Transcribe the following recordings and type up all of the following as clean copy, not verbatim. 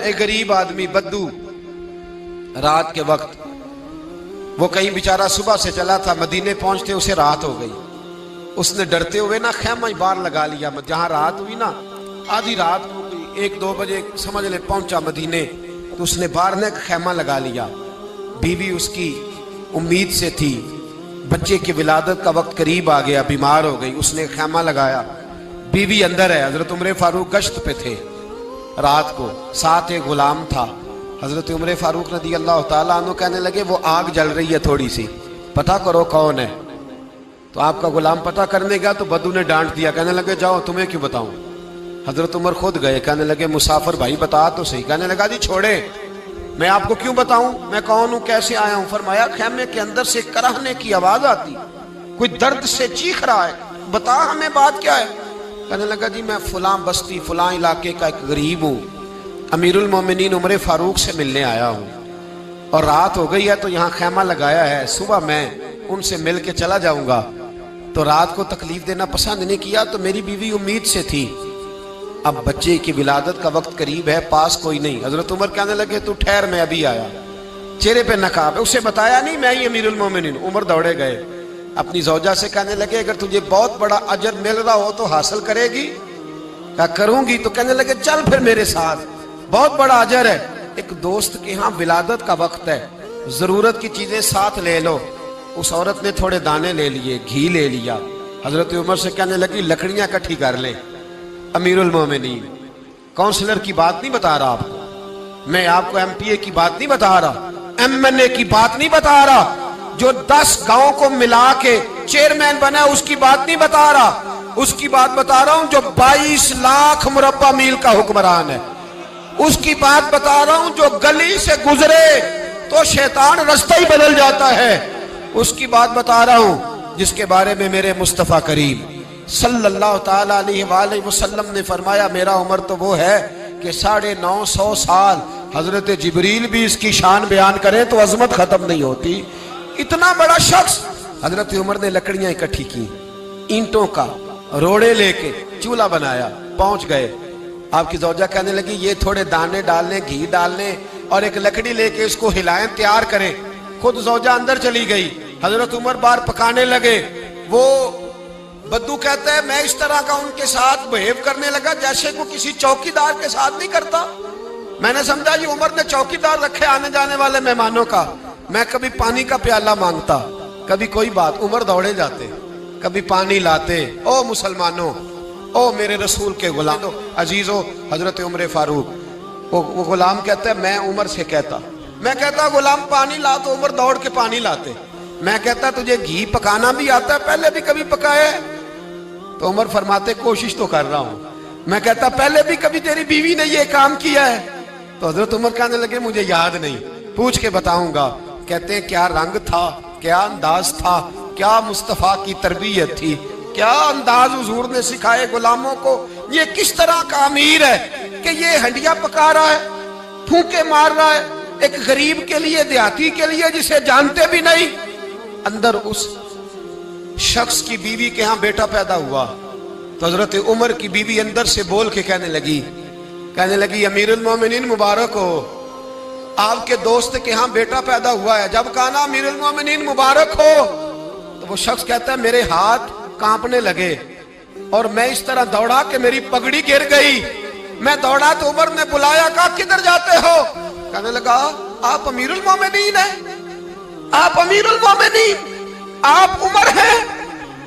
एक गरीब आदमी बद्दू रात के वक्त वो कहीं बेचारा सुबह से चला था, मदीने पहुंचते उसे रात हो गई। उसने डरते हुए ना खैमा बाहर लगा लिया। जहां रात हुई ना, आधी रात हो गई, 1-2 बजे समझ ले पहुंचा मदीने, तो उसने बाहर ने खैमा लगा लिया। बीवी उसकी उम्मीद से थी, बच्चे की विलादत का वक्त करीब आ गया, बीमार हो गई, उसने खैमा लगाया। बीवी अंदर है। हजरत उमर फारूक गश्त पे थे रात को, साथ एक गुलाम था। हजरत उमर फारूक रज़ी अल्लाह ताला अन्हु कहने लगे वो आग जल रही है थोड़ी सी, पता करो कौन है। तो आपका गुलाम पता करने गया तो बद्दू ने डांट दिया, कहने लगे जाओ, तुम्हें क्यों बताऊं। हजरत उमर खुद गए, कहने लगे मुसाफिर भाई बता तो सही। कहने लगा जी छोड़े, मैं आपको क्यों बताऊं, मैं कौन हूं, कैसे आया हूं। फरमाया खैमे के अंदर से कराहने की आवाज आती, कोई दर्द से चीख रहा है, बता हमें बात क्या है। कहने लगा जी मैं फलां बस्ती फलां इलाके का एक गरीब हूँ, अमीरुल मोमिनीन उमर फारूक से मिलने आया हूँ और रात हो गई है तो यहाँ खैमा लगाया है, सुबह मैं उनसे मिल के चला जाऊंगा। तो रात को तकलीफ देना पसंद नहीं किया, तो मेरी बीवी उम्मीद से थी, अब बच्चे की विलादत का वक्त करीब है, पास कोई नहीं। हजरत उमर कहने लगे तू ठहर, मैं अभी आया। चेहरे पे नकाब है, उसे बताया नहीं मैं ही अमीरुल मोमिनीन। उमर दौड़े गए, अपनी जौजा से कहने लगे अगर तुझे बहुत बड़ा अजर मिल रहा हो तो हासिल करेगी। क्या करूंगी। तो कहने लगे चल फिर मेरे साथ, बहुत बड़ा अजर है। एक दोस्त के यहाँ विलादत का वक्त है, जरूरत की चीजें साथ ले लो। उस औरत ने थोड़े दाने ले लिए, घी ले लिया। हजरत उमर से कहने लगी लकड़ियां इकट्ठी कर ले। अमीरुल मोमिनीन, काउंसलर की बात नहीं बता रहा आपको, मैं आपको MPA की बात नहीं बता रहा, MNA की बात नहीं बता रहा, जो 10 गांव को मिला के चेयरमैन बना उसकी बात नहीं बता रहा, उसकी बात बता रहा हूं जो 22 लाख मुरब्बा मील का हुक्मरान है। उसकी बात बता रहा हूं जो गली से गुजरे तो शैतान रास्ता ही बदल जाता है। उसकी बात बता रहा हूं जिसके बारे में मेरे मुस्तफा करीम सल्लल्लाहु ताला अलैहि वसल्लम ने फरमाया मेरा उम्र तो वो है कि 950 साल हजरत जिब्रील भी इसकी शान बयान करें तो अजमत खत्म नहीं होती। इतना बड़ा शख्स। हजरत उमर ने लकड़ियां इकट्ठी की, ईंटों का रोड़े लेके चूल्हा बनाया, पहुंच गए। आपकी जौजा कहने लगी ये थोड़े दाने डालने, घी डालने और एक लकड़ी लेके इसको हिलाएं, तैयार करें। खुद जौजा अंदर चली गई, हजरत उमर बाहर पकाने लगे। वो बद्दू कहता है मैं इस तरह का उनके साथ बिहेव करने लगा जैसे को किसी चौकीदार के साथ नहीं करता। मैंने समझा ये उमर ने चौकीदार रखे आने जाने वाले मेहमानों का। मैं कभी पानी का प्याला मांगता, कभी कोई बात, उमर दौड़े जाते, कभी पानी लाते। ओ मुसलमानों, ओ मेरे रसूल के गुलाम अजीजो, हजरत उमर फारूक। वो गुलाम कहता है मैं उमर से कहता, मैं कहता गुलाम पानी ला, तो उमर दौड़ के पानी लाते। मैं कहता तुझे घी पकाना भी आता है, पहले भी कभी पकाया? तो उमर फरमाते कोशिश तो कर रहा हूं। मैं कहता पहले भी कभी तेरी बीवी ने ये काम किया है? तो हजरत उमर कहने लगे मुझे याद नहीं, पूछ के बताऊंगा। कहते हैं क्या रंग था, क्या अंदाज था, क्या मुस्तफा की तरबियत थी, क्या अंदाज हुजूर ने सिखाए गुलामों को। ये किस तरह का अमीर है कि ये हंडिया पका रहा है, फूंके मार रहा है एक गरीब के लिए, देहाती के लिए जिसे जानते भी नहीं। अंदर उस शख्स की बीवी के यहाँ बेटा पैदा हुआ तो हजरत उमर की बीवी अंदर से बोल के कहने लगी अमीरुल मोमिनीन मुबारक हो, आपके दोस्त के यहाँ बेटा पैदा हुआ है। जब कहा ना अमीरुल मोमिनीन मुबारक हो, तो वो शख्स कहता है मेरे हाथ कांपने लगे और मैं इस तरह दौड़ा कि मेरी पगड़ी गिर गई। मैं दौड़ा तो उमर ने बुलाया, कहा किधर जाते हो? कहने लगा आप अमीरुल मोमिनीन है, आप अमीरुल मोमिनीन, आप उमर हैं।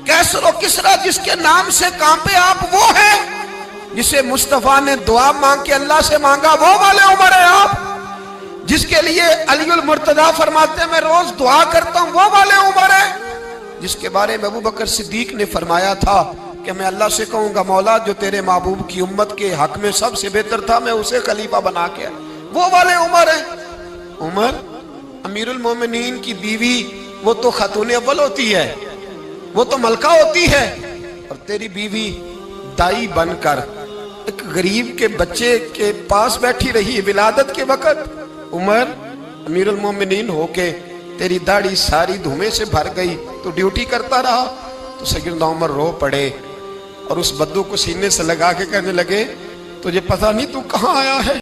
कैसर और किसरा जिसके नाम से कांपे आप वो हैं, जिसे मुस्तफा ने दुआ मांग के अल्लाह से मांगा वो वाले उमर है आप, जिसके लिए अलीउल मुर्तजा फरमाते मैं रोज दुआ करता हूं वो वाले उमर है, जिसके बारे में अबू बकर सिद्दीक ने फरमाया था कि मैं अल्लाह से कहूंगा मौला जो तेरे महबूब की उम्मत के हक में सबसे बेहतर था मैं उसे खलीफा बना के, वो वाले उमर है। उमर अमीरुल मोमिनीन की बीवी वो तो खातून अव्वल होती है, वो तो मलका होती है, और तेरी बीवी दाई बनकर एक गरीब के बच्चे के पास बैठी रही विलादत के वक्त। उमर अमीरुल मोमिनीन होके तेरी दाढ़ी सारी धुएं से भर गई तो ड्यूटी करता रहा। तो सैयदना उमर रो पड़े और उस बद्दू को सीने से लगा के कहने लगे तुझे पता नहीं तू कहाँ आया है?